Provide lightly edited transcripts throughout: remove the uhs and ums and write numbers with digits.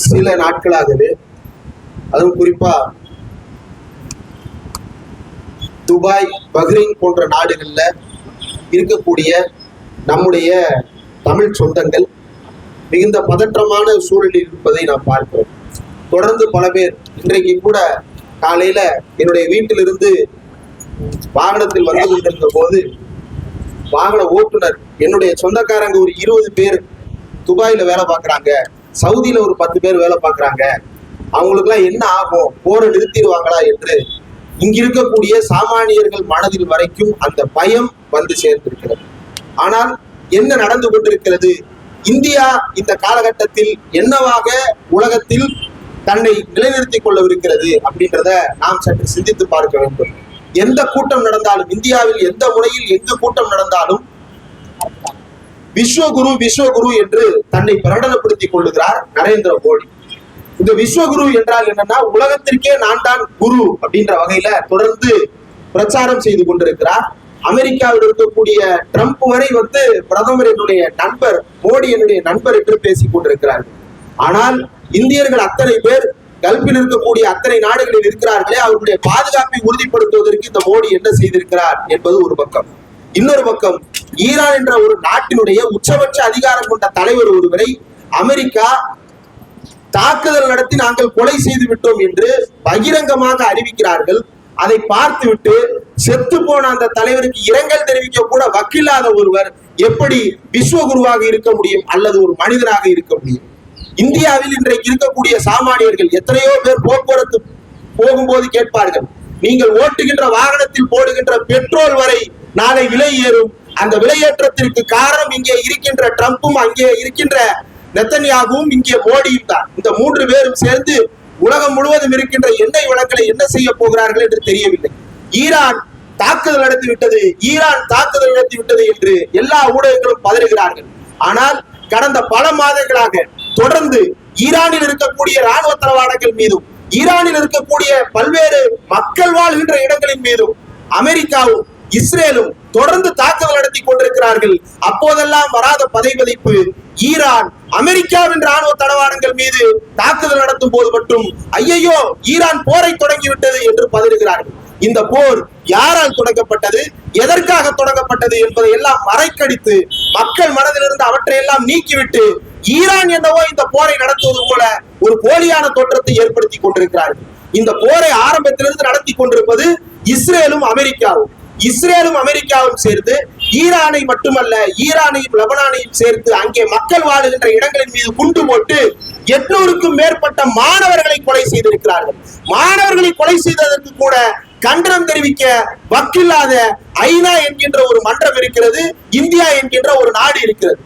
சில நாட்களாகவே, அதுவும் குறிப்பா துபாய், பஹ்ரைன் போன்ற நாடுகள்ல இருக்கக்கூடிய நம்முடைய தமிழ் சொந்தங்கள் மிகுந்த பதற்றமான சூழலில் இருப்பதை நாம் பார்க்கிறோம். தொடர்ந்து பல பேர், இன்றைக்கு கூட காலையில என்னுடைய வீட்டிலிருந்து வாகனத்தில் வந்து கொண்டிருந்த போது வாகன ஓட்டுநர், என்னுடைய சொந்தக்காரங்க ஒரு 20 பேர் துபாயில வேலை பார்க்குறாங்க, சவுதியில ஒரு 10 பேர் வேலை பார்க்குறாங்க, அவங்களுக்குலாம் என்ன ஆகும், போரை நிறுத்திடுவாங்களா என்று இங்க இருக்கக்கூடிய சாமானியர்கள் மனதில் வரைக்கும் அந்த பயம் வந்து சேர்ந்திருக்கிறது. ஆனால் என்ன நடந்து கொண்டிருக்கிறது? இந்தியா இந்த காலகட்டத்தில் என்னவாக உலகத்தில் தன்னை நிலைநிறுத்திக் கொள்ளவிருக்கிறது அப்படின்றத நாம் சற்று சிந்தித்து பார்க்க வேண்டும். எந்த கூட்டம் நடந்தாலும், இந்தியாவில் எந்த முறையில் எந்த கூட்டம் நடந்தாலும் விஸ்வகுரு விஸ்வகுரு என்று தன்னை பிரகடனப்படுத்திக் கொள்ளுகிறார் நரேந்திர மோடி. இந்த விஸ்வகுரு என்றால் என்னன்னா, உலகத்திற்கே நான் தான் குரு அப்படின்ற வகையில தொடர்ந்து பிரச்சாரம் செய்து கொண்டிருக்கிறார். அமெரிக்காவில் இருக்கக்கூடிய ட்ரம்ப் வரை வந்து பிரதமர் என்னுடைய நண்பர், மோடி என்னுடைய நண்பர் என்று பேசிக் கொண்டிருக்கிறார். ஆனால் இந்தியர்கள் அத்தனை பேர் கல்ஃபில் இருக்கக்கூடிய அத்தனை நாடுகளில் இருக்கிறார்களே, அவர்களுடைய பாதுகாப்பை உறுதிப்படுத்துவதற்கு இந்த மோடி என்ன செய்திருக்கிறார் என்பது ஒரு பக்கம். இன்னொரு பக்கம், ஈரான் என்ற ஒரு நாட்டினுடைய உச்சபட்ச அதிகாரம் கொண்ட தலைவர் ஒருவரை அமெரிக்கா தாக்குதல் நடத்தி நாங்கள் கொலை செய்து விட்டோம் என்று பகிரங்கமாக அறிவிக்கிறார்கள். அதை பார்த்துவிட்டு செத்து போன அந்த தலைவருக்கு இரங்கல் தெரிவிக்க கூட வக்கில்லாத ஒருவர் எப்படி விஸ்வகுருவாக இருக்க முடியும் அல்லது ஒரு மனிதனாக இருக்க முடியும்? இந்தியாவில் இன்றைக்கு இருக்கக்கூடிய சாமானியர்கள் எத்தனையோ பேர் போக்குவரத்து போகும்போது கேட்பார்கள், நீங்கள் ஓட்டுகின்ற வாகனத்தில் போடுகின்ற பெட்ரோல் வரை நாளை விலை ஏறும், அந்த விலையேற்றத்திற்கு காரணம் இங்கே இருக்கின்ற ட்ரம்பும் அங்கே இருக்கின்ற நெத்தன்யாகுவும் இங்கே மோடியும் தான். இந்த 3 பேரும் சேர்ந்து உலகம் முழுவதும் இருக்கின்ற எண்ணெய் வளங்களை என்ன செய்ய போகிறார்கள் என்று தெரியவில்லை. ஈரான் தாக்குதல் நடத்திவிட்டது, ஈரான் தாக்குதல் நடத்திவிட்டது என்று எல்லா ஊடகங்களும் பதறுகிறார்கள். ஆனால் கடந்த பல மாதங்களாக தொடர்ந்து ஈரானில் இருக்கக்கூடிய ராணுவ தளவாடங்கள் மீதும், ஈரானில் இருக்கக்கூடிய பல்வேறு மக்கள் வாழ்கின்ற இடங்களின் மீதும் அமெரிக்காவும் இஸ்ரேலும் தொடர்ந்து தாக்குதல் நடத்தி கொண்டிருக்கிறார்கள். அப்போதெல்லாம் வராத பதைபதைப்பு ஈரான் அமெரிக்காவின் ராணுவ தளவாடங்கள் மீது தாக்குதல் நடத்தும் போது மட்டும் ஐயையோ ஈரான் போரை தொடங்கிவிட்டது என்று பதறுகிறார்கள். இந்த போர் யாரால் தொடங்கப்பட்டது, எதற்காக தொடங்கப்பட்டது என்பதை எல்லாம் மறைக்கடித்து மக்கள் மனதிலிருந்து அவற்றையெல்லாம் நீக்கிவிட்டு ஈரான் என்னவோ இந்த போரை நடத்துவது போல ஒரு போலியான தோற்றத்தை ஏற்படுத்தி கொண்டிருக்கிறார்கள். இந்த போரை ஆரம்பத்திலிருந்து நடத்தி கொண்டிருப்பது இஸ்ரேலும் அமெரிக்காவும். இஸ்ரேலும் அமெரிக்காவும் சேர்ந்து ஈரானை மட்டுமல்ல, ஈரானையும் லெபனானையும் சேர்த்து அங்கே மக்கள் வாழுகின்ற இடங்களின் மீது குண்டு போட்டு 800க்கும் மேற்பட்ட மாணவர்களை கொலை செய்திருக்கிறார்கள். மாணவர்களை கொலை செய்ததற்கு கூட கண்டனம் தெரிவிக்க வக்கில்லாத ஐநா என்கின்ற ஒரு மன்றம் இருக்கிறது, இந்தியா என்கின்ற ஒரு நாடு இருக்கிறது.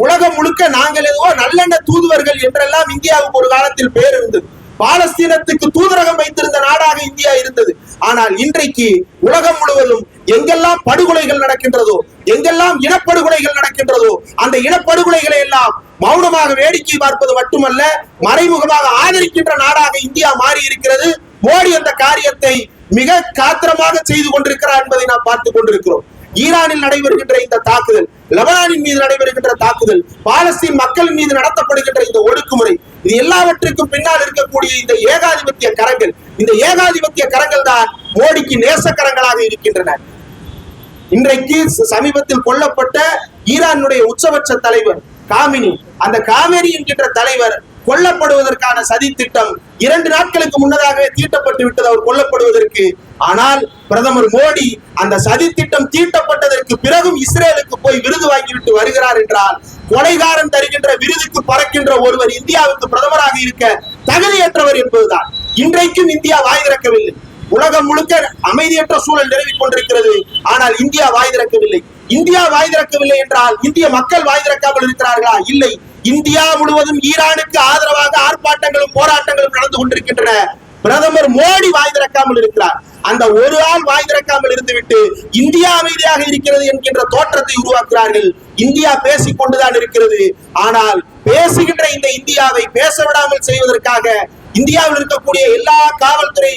உலகம் முழுக்க நாங்கள் ஏதோ நல்லெண்ண தூதுவர்கள் என்றெல்லாம் இந்தியாவுக்கு ஒரு காலத்தில் பேர் இருந்தது. பாலஸ்தீனத்துக்கு தூதரகம் வைத்திருந்த நாடாக இந்தியா இருந்தது. ஆனால் இன்றைக்கு உலகம் முழுவதும் எங்கெல்லாம் படுகொலைகள் நடக்கின்றதோ, எங்கெல்லாம் இனப்படுகொலைகள் நடக்கின்றதோ, அந்த இனப்படுகொலைகளை எல்லாம் மௌனமாக வேடிக்கை பார்ப்பது மட்டுமல்ல, மறைமுகமாக ஆதரிக்கின்ற நாடாக இந்தியா மாறி இருக்கிறது. மோடி அந்த காரியத்தை மிக காத்திரமாக செய்து கொண்டிருக்கிறார் என்பதை நாம் பார்த்துக் கொண்டிருக்கிறோம். ஈரானில் நடைபெறுகின்ற இந்த தாக்குதல், லெபனானின் மீது நடைபெறுகின்ற தாக்குதல், பாலஸ்தீன் மக்கள் மீது நடத்தப்படுகின்ற இந்த ஒடுக்குமுறை, இது எல்லாவற்றுக்கும் பின்னால் இருக்கக்கூடிய இந்த ஏகாதிபத்திய கரங்கள், இந்த ஏகாதிபத்திய கரங்கள் தான் மோடிக்கு நேசக்கரங்களாக இருக்கின்றன. இன்றைக்கு சமீபத்தில் கொல்லப்பட்ட ஈரானுடைய உச்சபட்ச தலைவர் காமினி, அந்த காமேரி என்கின்ற தலைவர் கொல்லப்படுவதற்கான சதி திட்டம் 2 நாட்களுக்கு முன்னதாக தீட்டப்பட்டு விட்டது அவர் கொல்லப்படுவதற்கு. ஆனால் பிரதமர் மோடி அந்த சதி திட்டம் தீட்டப்பட்டதற்கு பிறகும் இஸ்ரேலுக்கு போய் விருது வாங்கிவிட்டு வருகிறார் என்றால், கொலைகாரன் தருகின்ற விருதுக்கு பறக்கின்ற ஒருவர் இந்தியாவுக்கு பிரதமராக இருக்க தகுதியற்றவர் என்பதுதான். இன்றைக்கும் இந்தியா வாய் திறக்கவில்லை. உலகம் முழுக்க அமைதியற்ற சூழல் நிலவிக் கொண்டிருக்கிறது. ஆனால் இந்தியா வாய் திறக்கவில்லை. இந்தியா வாய் திறக்கவில்லை என்றால் இந்திய மக்கள் வாய் திறக்காமல் இருக்கிறார்களா? இல்லை. இந்தியா முழுவதும் ஈரானுக்கு ஆதரவாக ஆர்ப்பாட்டங்களும் போராட்டங்களும் நடந்து கொண்டிருக்கின்றன. பிரதமர் மோடி வாய் திறக்காமல் இருக்கிறார். அந்த ஒரு ஆள் வாய் திறக்காமல் இருந்துவிட்டு இந்தியா அமைதியாக இருக்கிறது என்கின்ற தோற்றத்தை உருவாக்குகிறார்கள். இந்தியா பேசிக் கொண்டுதான் இருக்கிறது. ஆனால் பேசுகின்ற இந்த இந்தியாவை பேச விடாமல் செய்வதற்காக இந்தியாவில் இருக்கக்கூடிய எல்லா காவல்துறை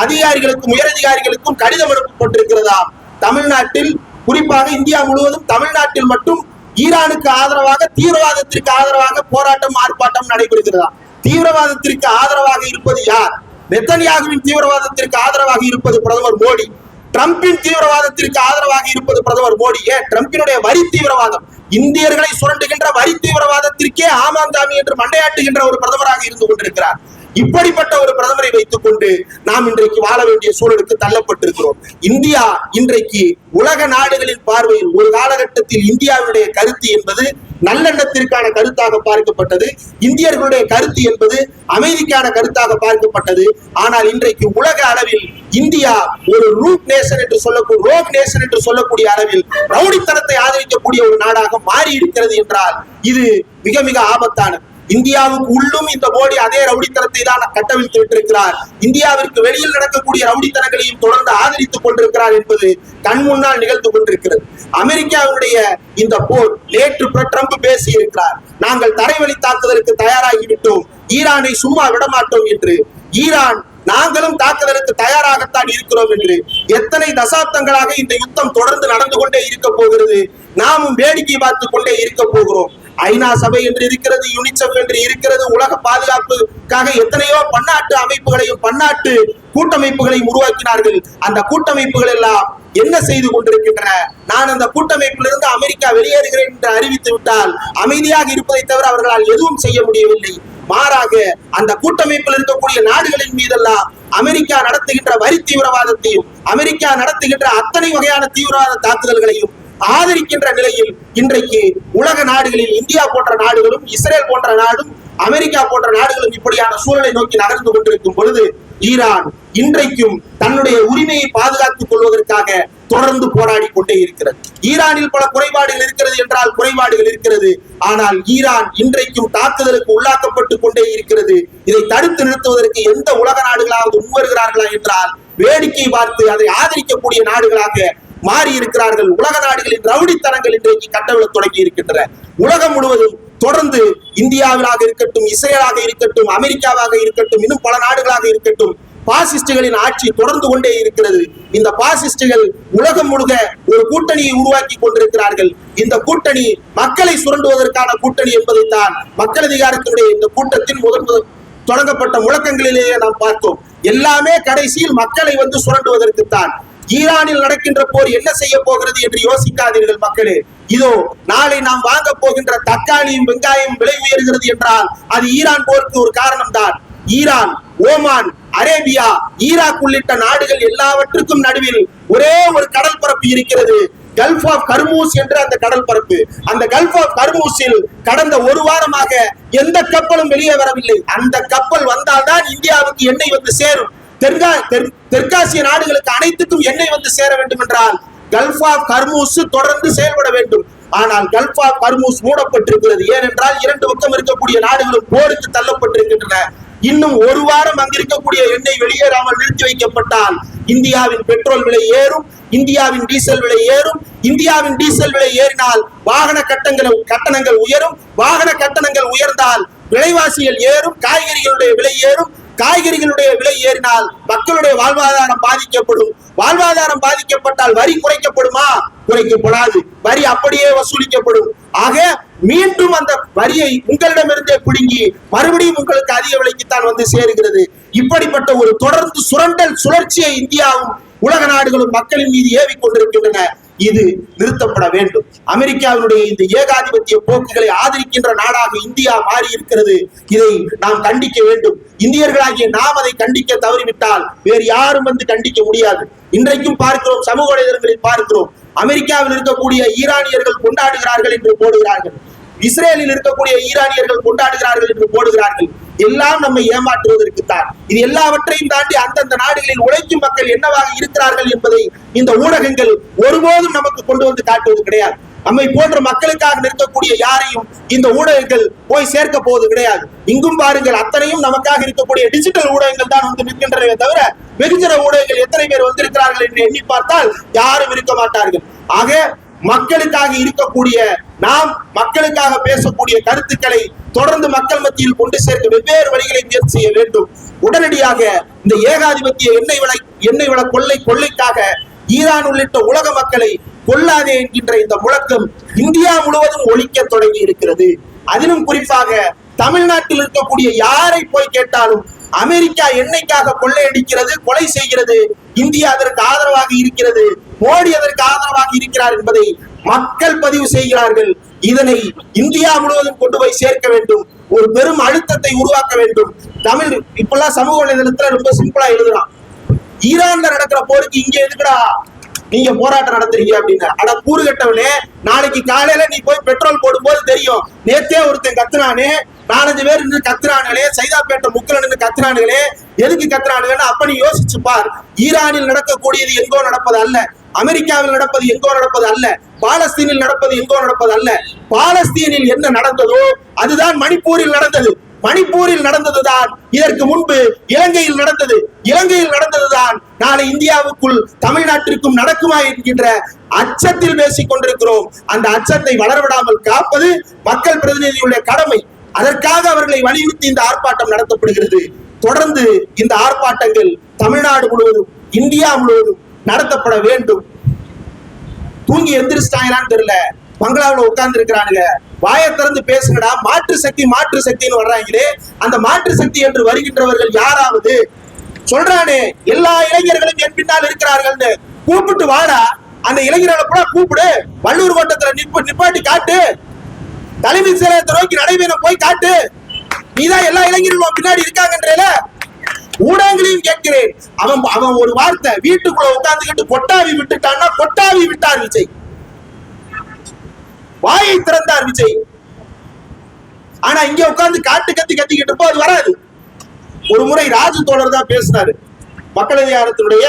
அதிகாரிகளுக்கும் உயரதிகாரிகளுக்கும் கடிதம் அனுப்பப்பட்டிருக்கிறதா? தமிழ்நாட்டில், குறிப்பாக இந்தியா முழுவதும் தமிழ்நாட்டில் மட்டும் ஈரானுக்கு ஆதரவாக, தீவிரவாதத்திற்கு ஆதரவாக போராட்டம் ஆர்ப்பாட்டம் நடைபெறுகிறதா? தீவிரவாதத்திற்கு ஆதரவாக இருப்பது யார்? நெத்தன்யாகுவின் தீவிரவாதத்திற்கு ஆதரவாக இருப்பது பிரதமர் மோடி. ட்ரம்பின் தீவிரவாதத்திற்கு ஆதரவாக இருப்பது பிரதமர் மோடி. ட்ரம்பினுடைய வரி தீவிரவாதம், இந்தியர்களை சுரண்டுகின்ற வரி தீவிரவாதத்திற்கே ஆமாந்தாமி என்று மண்டையாட்டுகின்ற ஒரு பிரதமராக இருந்து கொண்டிருக்கிறார். இப்படிப்பட்ட ஒரு பிரதமரை வைத்துக் கொண்டு நாம் இன்றைக்கு வாழ வேண்டிய சூழலுக்கு தள்ளப்பட்டிருக்கிறோம். இந்தியா இன்றைக்கு உலக நாடுகளின் பார்வையில் ஒரு காலகட்டத்தில் இந்தியாவுடைய கருத்து என்பது நல்லெண்ணத்திற்கான கருத்தாக பார்க்கப்பட்டது. இந்தியர்களுடைய கருத்து என்பது அமைதிக்கான கருத்தாக பார்க்கப்பட்டது. ஆனால் இன்றைக்கு உலக அளவில் இந்தியா ஒரு ரூட் நேஷன் என்று சொல்லக்கூடிய அளவில் ரவுடித்தனத்தை ஆதரிக்கக்கூடிய ஒரு நாடாக மாறி இருக்கிறது என்றால் இது மிக மிக ஆபத்தானது. இந்தியாவுக்கு உள்ளும் இந்த மோடி அதே ரவுடித்தனத்தை தான் கட்டவிழ்த்து விட்டிருக்கிறார். இந்தியாவிற்கு வெளியில் நடக்கக்கூடிய ரவுடித்தனங்களையும் தொடர்ந்து ஆதரித்துக் கொண்டிருக்கிறார் என்பது கண் முன்னால் நிகழ்ந்து கொண்டிருக்கிறது. அமெரிக்காவுடைய இந்த போர் நேற்று ட்ரம்ப் பேசி இருக்கிறார். நாங்கள் தரைவழி தாக்குதலுக்கு தயாராகிவிட்டோம், ஈரானை சும்மா விடமாட்டோம் என்று. ஈரான் நாங்களும் தாக்குதலுக்கு தயாராகத்தான் இருக்கிறோம் என்று. எத்தனை தசாப்தங்களாக இந்த யுத்தம் தொடர்ந்து நடந்து கொண்டே இருக்க போகிறது. நாமும் வேடிக்கை பார்த்து கொண்டே இருக்க போகிறோம். ஐநா சபை என்று இருக்கிறது, யுனிசெஃப் என்று இருக்கிறது. உலக பாதுகாப்புக்காக எத்தனையோ பன்னாட்டு அமைப்புகளையும் பன்னாட்டு கூட்டமைப்புகளையும் உருவாக்கினார்கள். அந்த கூட்டமைப்புகள் எல்லாம் என்ன செய்து கொண்டிருக்கின்றன? நான் அந்த கூட்டமைப்பிலிருந்து அமெரிக்கா வெளியேறுகிறேன் என்று அறிவித்து விட்டால் அமைதியாக இருப்பதை தவிர அவர்களால் எதுவும் செய்ய முடியவில்லை. மாறாக அந்த கூட்டமைப்பில் இருக்கக்கூடிய நாடுகளின் மீதெல்லாம் அமெரிக்கா நடத்துகின்ற வரி தீவிரவாதத்தையும் அமெரிக்கா நடத்துகின்ற அத்தனை வகையான தீவிரவாத தாக்குதல்களையும் ஆதரிக்கின்ற நிலையில் இன்றைக்கு உலக நாடுகளில் இந்தியா போன்ற நாடுகளும் இஸ்ரேல் போன்ற நாடும் அமெரிக்கா போன்ற நாடுகளும் இப்படியான சூழலை நோக்கி நகர்ந்து கொண்டிருக்கும் பொழுது ஈரான் இன்றைக்கும் தன்னுடைய உரிமையை பாதுகாத்துக் கொள்வதற்காக தொடர்ந்து போராடி கொண்டே இருக்கிறது. ஈரானில் பல குறைபாடுகள் இருக்கிறது என்றால் குறைபாடுகள் இருக்கிறது. ஆனால் ஈரான் இன்றைக்கும் தாக்குதலுக்கு உள்ளாக்கப்பட்டு கொண்டே இருக்கிறது. இதை தடுத்து நிறுத்துவதற்கு எந்த உலக நாடுகளாவது முன்வருகிறார்களா என்றால் வேடிக்கை பார்த்து அதை ஆதரிக்கக்கூடிய நாடுகளாக மாறி இருக்கிறார்கள். உலக நாடுகளின் ரவுடித்தனங்கள் இன்றைக்கு கட்டவிழ தொடங்கி இருக்கின்றன. உலகம் முழுவதும் தொடர்ந்து இந்தியாவிலாக இருக்கட்டும், இஸ்ரேலாக இருக்கட்டும், அமெரிக்காவாக இருக்கட்டும், இன்னும் பல நாடுகளாக இருக்கட்டும், பாசிஸ்டுகளின் ஆட்சி தொடர்ந்து கொண்டே இருக்கிறது. இந்த பாசிஸ்டுகள் உலகம் முழுக்க ஒரு கூட்டணியை உருவாக்கி கொண்டிருக்கிறார்கள். இந்த கூட்டணி மக்களை சுரண்டுவதற்கான கூட்டணி என்பதைத்தான் மக்கள் அதிகாரத்தினுடைய இந்த கூட்டத்தின் முதல் தொடங்கப்பட்ட முழக்கங்களிலேயே நாம் பார்த்தோம். எல்லாமே கடைசியில் மக்களை வந்து சுரண்டுவதற்குத்தான். ஈரானில் நடக்கின்ற போர் என்ன செய்ய போகிறது என்று யோசிக்காதீர்கள் மக்களே. இதோ நாளை நாம் வாங்க போகின்ற தக்காளியும் வெங்காயம் விலை உயர்கிறது என்றால் அது ஈரான் போருக்கு ஒரு காரணம் தான். ஈரான், ஓமான், அரேபியா, ஈராக் உள்ளிட்ட நாடுகள் எல்லாவற்றுக்கும் நடுவில் ஒரே ஒரு கடல் பரப்பு இருக்கிறது, கல்ஃப் ஆஃப் ஹர்மூஸ் என்ற அந்த கடல் பரப்பு. அந்த கல்ஃப் ஆஃப் ஹர்மூஸில் கடந்த ஒரு வாரமாக எந்த கப்பலும் வெளியே வரவில்லை. அந்த கப்பல் வந்தால்தான் இந்தியாவுக்கு எண்ணெய் வந்து சேரும். தெற்காசிய நாடுகளுக்கு அனைத்துக்கும் எண்ணெய் வந்து சேர வேண்டும் என்றால் கல்ஃப் ஆஃப் ஹர்மூஸ் தொடர்ந்து செயல்பட வேண்டும். ஆனால் கல்ஃப் ஆஃப் ஹர்மூஸ் மூடப்பட்டிருக்கிறது. ஏனென்றால் இரண்டு பக்கம் இருக்கக்கூடிய நாடுகளும் போருக்கு தள்ளப்பட்டிருக்கின்றன. இன்னும் ஒரு வாரம் அங்கிருக்கக்கூடிய எண்ணெய் வெளியேறாமல் நிறுத்தி வைக்கப்பட்டால் இந்தியாவின் பெட்ரோல் விலை ஏறும், இந்தியாவின் டீசல் விலை ஏறும். இந்தியாவின் டீசல் விலை ஏறினால் வாகன கட்டணங்கள் உயரும். வாகன கட்டணங்கள் உயர்ந்தால் விலைவாசிகள் ஏறும், காய்கறிகளுடைய விலை ஏறும். காய்கறிகளுடைய விலை ஏறினால் மக்களுடைய வாழ்வாதாரம் பாதிக்கப்படும். வாழ்வாதாரம் பாதிக்கப்பட்டால் வரி குறைக்கப்படுமா? குறைக்கப்படாது. வரி அப்படியே வசூலிக்கப்படும். ஆக மீண்டும் அந்த வரியை உங்களிடமிருந்தே பிடுங்கி மறுபடியும் உங்களுக்கு அதிக விலைக்குத்தான் வந்து சேருகிறது. இப்படிப்பட்ட ஒரு தொடர்ந்து சுரண்டல் சுழற்சியை இந்தியாவும் உலக நாடுகளும் மக்களின் மீது ஏவிக் கொண்டிருக்கின்றன. இது நிறுத்தப்பட வேண்டும். அமெரிக்காவினுடைய இந்த ஏகாதிபத்திய போக்குகளை ஆதரிக்கின்ற நாடாக இந்தியா மாறி இருக்கிறது. இதை நாம் கண்டிக்க வேண்டும். இந்தியர்களாகிய நாம் அதை கண்டிக்க தவறிவிட்டால் வேறு யாரும் வந்து கண்டிக்க முடியாது. இன்றைக்கும் பார்க்கிறோம், சமூக வலைதளங்களில் பார்க்கிறோம், அமெரிக்காவில் இருக்கக்கூடிய ஈரானியர்கள் கொண்டாடுகிறார்கள் என்று போடுகிறார்கள், இஸ்ரேலில் இருக்கக்கூடிய ஈரானியர்கள் கொண்டாடுகிறார்கள் என்று போடுகிறார்கள். எல்லாம் நம்மை ஏமாற்றுவதற்குத்தான். இது எல்லாவற்றையும் தாண்டி அந்தந்த நாடுகளில் உழைக்கும் மக்கள் என்னவாக இருக்கிறார்கள் என்பதை இந்த ஊடகங்கள் ஒருபோதும் நமக்கு கொண்டு வந்து காட்டுவது கிடையாது. நம்மை போன்ற மக்களுக்காக நிற்கக்கூடிய யாரையும் இந்த ஊடகங்கள் போய் சேர்க்க போவது கிடையாது. இங்கும் பாருங்கள், அத்தனையும் நமக்காக இருக்கக்கூடிய டிஜிட்டல் ஊடகங்கள் தான் வந்து நிற்கின்றனவே தவிர வெகுஜன ஊடகங்கள் எத்தனை பேர் வந்திருக்கிறார்கள் என்று எண்ணி பார்த்தால் யாரும் இருக்க மாட்டார்கள். ஆக மக்களுக்காக இருக்கக்கூடிய நாம் மக்களுக்காக பேசக்கூடிய கருத்துக்களை தொடர்ந்து மக்கள் மத்தியில் கொண்டு சேர்க்க வெவ்வேறு வழிகளை முயற்சி செய்ய வேண்டும். உடனடியாக இந்த ஏகாதிபத்திய எண்ணெய் வள கொள்ளைக்காக ஈரான் உள்ளிட்ட உலக மக்களை கொல்லாதே என்கின்ற இந்த முழக்கம் இந்தியா முழுவதும் ஒலிக்க தொடங்கி இருக்கிறது. அதிலும் குறிப்பாக தமிழ்நாட்டில் இருக்கக்கூடிய யாரை போய் கேட்டாலும் அமெரிக்கா எண்ணெய்க்காக கொள்ளையடிக்கிறது, கொலை செய்கிறது, இந்தியா அதற்கு ஆதரவாக இருக்கிறது, மோடி அதற்கு ஆதரவாக இருக்கிறார் என்பதை மக்கள் பதிவு செய்கிறார்கள். இதனை இந்தியா முழுவதும் கொண்டு போய் சேர்க்க வேண்டும், ஒரு பெரும் அழுத்தத்தை உருவாக்க வேண்டும். தமிழ் இப்பெல்லாம் சமூக வலைதளத்துல ரொம்ப சிம்பிளா எழுதுறான், ஈரான்ல நடக்கிற போருக்கு இங்க எதுக்குடா நீங்க போராட்டம் நடத்துறீங்க அப்படின்னு. ஆனா கூறு கட்டவனே, நாளைக்கு காலையில நீ போய் பெட்ரோல் போடும் போது தெரியும், நேத்தே ஒருத்தன் கத்துனானே, 4-5 பேர் நின்று கத்துறானுங்களே, சைதாப்பேட்டை முக்கில் நின்று கத்துறானுங்களே, எதுக்கு கத்துறானுங்கன்னு அப்ப நீ யோசிச்சு பார். ஈரானில் நடக்கக்கூடியது எங்கோ நடப்பது அல்ல, அமெரிக்காவில் நடப்பது எங்கோ நடப்பது அல்ல, பாலஸ்தீனில் நடப்பது எங்கோ நடப்பது அல்ல. பாலஸ்தீனில் என்ன நடந்ததோ அதுதான் மணிப்பூரில் நடந்தது. மணிப்பூரில் நடந்ததுதான் இதற்கு முன்பு இலங்கையில் நடந்தது. இலங்கையில் நடந்ததுதான் நாளை இந்தியாவுக்குள் தமிழ்நாட்டிற்கும் நடக்குமா என்கின்ற அச்சத்தில் பேசிக் கொண்டிருக்கிறோம். அந்த அச்சத்தை வளரவிடாமல் காப்பது மக்கள் பிரதிநிதிகளுடைய கடமை. அதற்காக அவர்களை வலியுறுத்தி இந்த ஆர்ப்பாட்டம் நடத்தப்படுகிறது. தொடர்ந்து இந்த ஆர்ப்பாட்டங்கள் தமிழ்நாடு முழுவதும், இந்தியா முழுவதும் நடத்தப்பட வேண்டும். தூங்கி எந்திரிச்சிட்டாங்களான்னு தெரியல, பங்களாவில் உட்கார்ந்து இருக்கிறானுங்க, வாயை திறந்து பேசுங்கடா. மாற்று சக்தி மாற்று சக்தின்னு வர்றாங்களே, அந்த மாற்று சக்தி என்று வருகின்றவர்கள் யாராவது சொல்றானே எல்லா இளைஞர்களும் என் பின்னால் இருக்கிறார்கள், கூப்பிட்டு வாடா, அந்த இளைஞர்களை கூட கூப்பிடு, வள்ளூர் கோட்டத்துல நிப்பாட்டி காட்டு, தலைமை செயலகத்தை நோக்கி நடைபெறும் போய் காட்டு, நீதான் எல்லா இளைஞர்களும் பின்னாடி இருக்காங்கன்றேல. ஊடகங்களையும் கேட்கிறேன், அவன் ஒரு வார்த்தை வீட்டுக்குள்ள உட்கார்ந்துக்கிட்டு கொட்டாவி விட்டுட்டான்னா கொட்டாவி விட்டார் விஜய், வாயை திறந்தார் விஜய். ஆனா இங்க உட்கார்ந்து காட்டு கத்திக்கிட்டு இருப்போம், அது வராது. ஒரு முறை ராஜு தோழர் தான் பேசினாரு, மக்கள் அதிகாரத்தினுடைய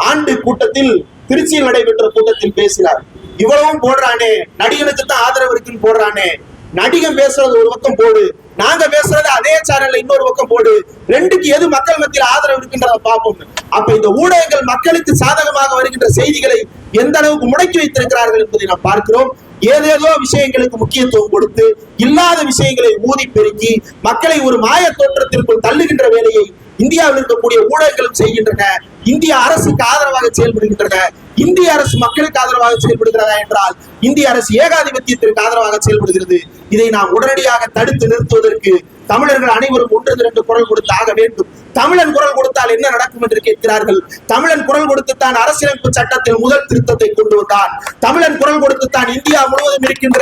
ஆண்டு கூட்டத்தில், திருச்சியில் நடைபெற்ற கூட்டத்தில் பேசினார். இவ்வளவும் போடுறானே, நடிகனுக்கு தான் ஆதரவு இருக்குன்னு போடுறானே, நடிகன் பேசுறது ஒரு பக்கம் போடு, நாங்க பேசுறது அதே சேனல்ல இன்னொரு பக்கம் போடு, ரெண்டுக்கு எது மக்கள் மத்தியில் ஆதரவு இருக்கின்றத பார்ப்போம். அப்ப இந்த ஊடகங்கள் மக்களுக்கு சாதகமாக வருகின்ற செய்திகளை எந்த அளவுக்கு முடக்கி வைத்திருக்கிறார்கள் என்பதை நாம் பார்க்கிறோம். ஏதேதோ விஷயங்களுக்கு முக்கியத்துவம் கொடுத்து இல்லாத விஷயங்களை ஊதி பெருக்கி மக்களை ஒரு மாய தோற்றத்திற்குள் தள்ளுகின்ற வேலையை இந்தியாவில் இருக்கக்கூடிய ஊடகங்களும் செய்கின்றன. இந்திய அரசுக்கு ஆதரவாக செயல்படுகின்றன. இந்திய அரசு மக்களுக்கு ஆதரவாக செயல்படுகிறதா என்றால் இந்திய அரசு ஏகாதிபத்தியத்திற்கு ஆதரவாக செயல்படுகிறது. இதை நாம் உடனடியாக தடுத்து நிறுத்துவதற்கு தமிழர்கள் அனைவரும் ஒன்று திரண்டு குரல் கொடுத்து ஆக வேண்டும். தமிழன் குரல் கொடுத்தால் என்ன நடக்கும் என்று கேட்கிறார்கள். தமிழன் குரல் கொடுத்துத்தான் அரசியலமைப்பு சட்டத்தில் முதல் திருத்தத்தை கொண்டு வந்தான். தமிழன் குரல் கொடுத்துத்தான் இந்தியா முழுவதும் இருக்கின்ற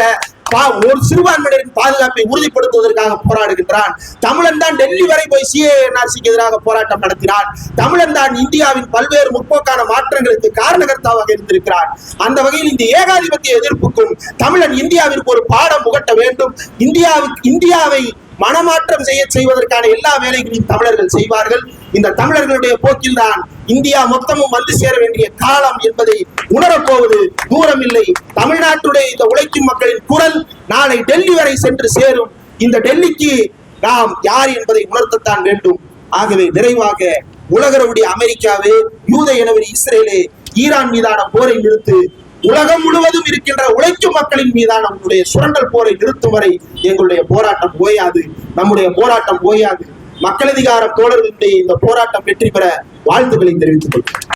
ஒரு சிறுபான்மையினரின் பாதுகாப்பை உறுதிப்படுத்துவதற்காக போராடுகின்றான். தமிழன் தான் டெல்லி வரை போய் CANRCக்கு எதிராக போராட்டம் நடத்தினான். தமிழன் தான் இந்தியாவின் பல்வேறு முற்போக்கான மாற்றங்களுக்கு காரணகர்த்தாவாக இருந்திருக்கிறான். அந்த வகையில் இந்த ஏகாதிபத்திய எதிர்ப்புக்கும் தமிழன் இந்தியாவிற்கு ஒரு பாடம் புகட்ட வேண்டும். இந்தியாவை மனமாற்றம் செய்வதற்கான எல்லா வேலைகளையும் தமிழர்கள் செய்வார்கள். இந்த தமிழர்களுடைய போக்கில் தான் இந்தியா மொத்தமும் வந்து சேர வேண்டிய காலம் என்பதை உணரப்போவது தூரம் இல்லை. தமிழ்நாட்டுடைய இந்த உழைக்கும் மக்களின் குரல் நாளை டெல்லி வரை சென்று சேரும். இந்த டெல்லிக்கு நாம் யார் என்பதை உணர்த்தத்தான் வேண்டும். ஆகவே நிறைவாக உலகருடைய அமெரிக்காவே, யூத இனவெறி இஸ்ரேலே, ஈரான் மீதான போரை நிறுத்து. உலகம் முழுவதும் இருக்கின்ற உழைக்கும் மக்களின் மீதான நம்முடைய சுரண்டல் போரை நிறுத்தும் வரை எங்களுடைய போராட்டம் ஓயாது, நம்முடைய போராட்டம் ஓயாது. மக்கள் அதிகார தோழர்களுடைய இந்த போராட்டம் வெற்றி பெற வாழ்த்துக்களை தெரிவித்துக் கொள்கிறேன்.